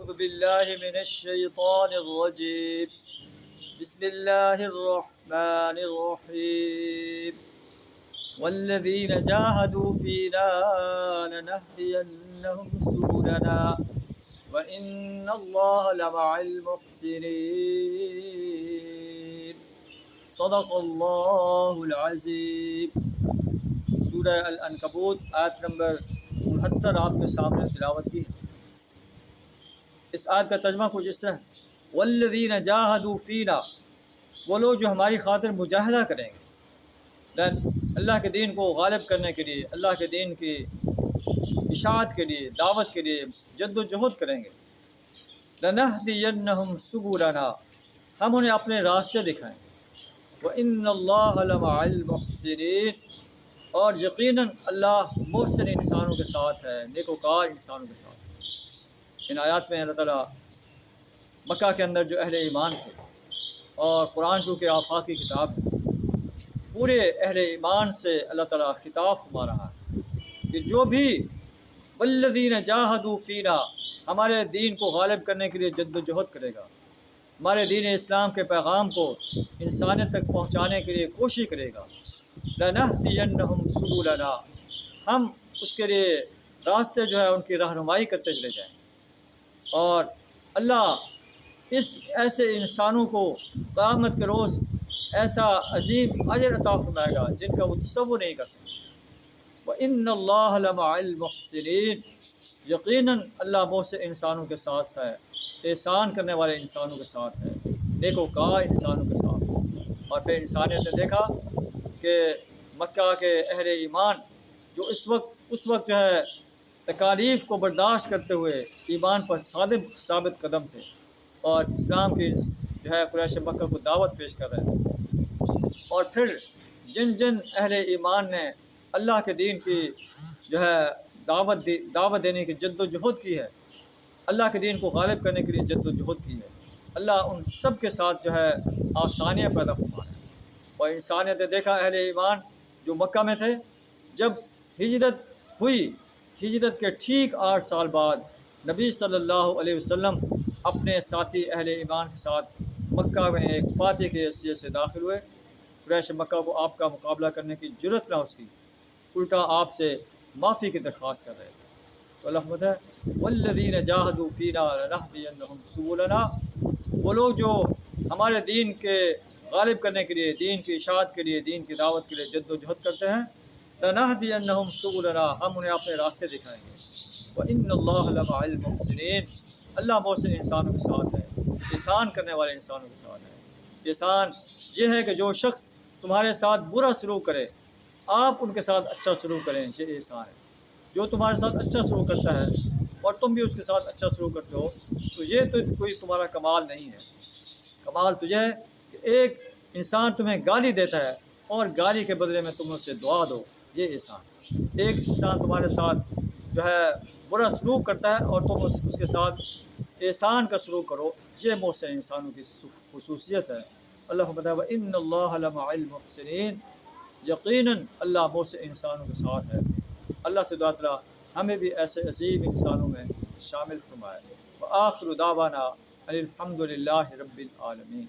أعوذ بالله من الشيطان الرجيم بسم الله الرحمن الرحيم والذين جاهدوا فينا لنهدينهم سبلنا وإن الله لمع المحسنين صدق اللہ العظیم۔ سورہ العنکبوت آیت نمبر 69 آپ کے سامنے تلاوت کی ہے۔ اس آیت کا ترجمہ کچھ اس طرح ہے: والذین جاہدوا فینا، وہ لوگ جو ہماری خاطر مجاہدہ کریں گے، اللہ کے دین کو غالب کرنے کے لیے، اللہ کے دین کی اشاعت کے لیے، دعوت کے لیے جد و جہد کریں گے۔ لنہدینہم سبلنا، ہم انہیں اپنے راستے دکھائیں گے۔ وَإِنَّ اللَّهَ لَمَعَ الْمُحْسِنِينَ، اور یقیناً اللہ محسن انسانوں کے ساتھ ہے، نیکوکار انسانوں کے ساتھ۔ ان آیات میں اللہ تعالیٰ مکہ کے اندر جو اہل ایمان تھے، اور قرآن چونکہ آفاقی کتاب ہے، پورے اہل ایمان سے اللہ تعالیٰ خطاب فرما رہا ہے کہ جو بھی والذین جاہدوا فینا، ہمارے دین کو غالب کرنے کے لیے جد و جہد کرے گا، ہمارے دین اسلام کے پیغام کو انسانیت تک پہنچانے کے لیے کوشش کرے گا، لنہدینہم سبلنا، ہم اس کے لیے راستے جو ہے ان کی رہنمائی کرتے چلے جائیں۔ اور اللہ اس ایسے انسانوں کو قیامت کے روز ایسا عظیم اجر عطا فرمائے گا جن کا وہ تصور نہیں کر سکتے۔ وَإِنَّ اللَّهَ لَمَعَ الْمُحْسِنِينَ، یقیناً اللہ محسن انسانوں کے ساتھ ہے، احسان کرنے والے انسانوں کے ساتھ ہے، نیکوکار انسانوں کے ساتھ ہے۔ اور پھر انسانیت نے دیکھا کہ مکہ کے اہل ایمان جو اس وقت جو ہے تکالیف کو برداشت کرتے ہوئے ایمان پر ثابت قدم تھے، اور اسلام کی جو ہے قریش مکہ کو دعوت پیش کر رہے تھے۔ اور پھر جن اہل ایمان نے اللہ کے دین کی جو ہے دعوت دینے کی جد و جہد کی ہے، اللہ کے دین کو غالب کرنے کے لیے جد و جہد کی ہے، اللہ ان سب کے ساتھ جو ہے آسانیاں پیدا فرما رہے ہیں۔ اور انسانیت نے دیکھا اہل ایمان جو مکہ میں تھے، جب ہجرت ہوئی، ہجرت کے ٹھیک 8 سال بعد نبی صلی اللہ علیہ وسلم اپنے ساتھی اہل ایمان کے ساتھ مکہ میں ایک فاتح کی حیثیت سے داخل ہوئے۔ قریش مکہ کو آپ کا مقابلہ کرنے کی جرأت نہ اس کی، الٹا آپ سے معافی کی درخواست کر رہے تھے۔ تو اللہ فرماتا ہے والذین جاہدوا فینا لنہدینہم سبلنا، وہ لوگ جو ہمارے دین کے غالب کرنے کے لیے، دین کی اشاعت کے لیے، دین کی دعوت کے لیے جد و جہد کرتے ہیں، لنہدینہم سبلنا، ہم انہیں اپنے راستے دکھائیں گے۔ وَإِنَّ اللَّهَ لَمَعَ الْمُحْسِنِينَ، اللہ محسن انسانوں کے ساتھ ہے، احسان کرنے والے انسانوں کے ساتھ ہے۔ احسان یہ ہے کہ جو شخص تمہارے ساتھ برا سلوک کرے، آپ ان کے ساتھ اچھا سلوک کریں، یہ احسان ہے۔ جو تمہارے ساتھ اچھا سلوک کرتا ہے اور تم بھی اس کے ساتھ اچھا سلوک کرتے ہو، تو یہ تو کوئی تمہارا کمال نہیں ہے۔ کمال تجھے ہے کہ ایک انسان تمہیں گالی دیتا ہے اور گالی کے بدلے میں تم اس سے دعا دو، یہ احسان۔ ایک انسان تمہارے ساتھ جو ہے برا سلوک کرتا ہے اور تم اس کے ساتھ احسان کا سلوک کرو، یہ محسن انسانوں کی خصوصیت ہے۔ اللہ بتا وَإِنَّ اللَّهَ لَمَعَ الْمُحْسِنِينَ، یقیناً اللہ محسن انسانوں کے ساتھ ہے۔ اللہ سے دعا تعالیٰ ہمیں بھی ایسے عظیم انسانوں میں شامل فرمائے۔ وآخر دعوانا الحمد للہ رب العالمین۔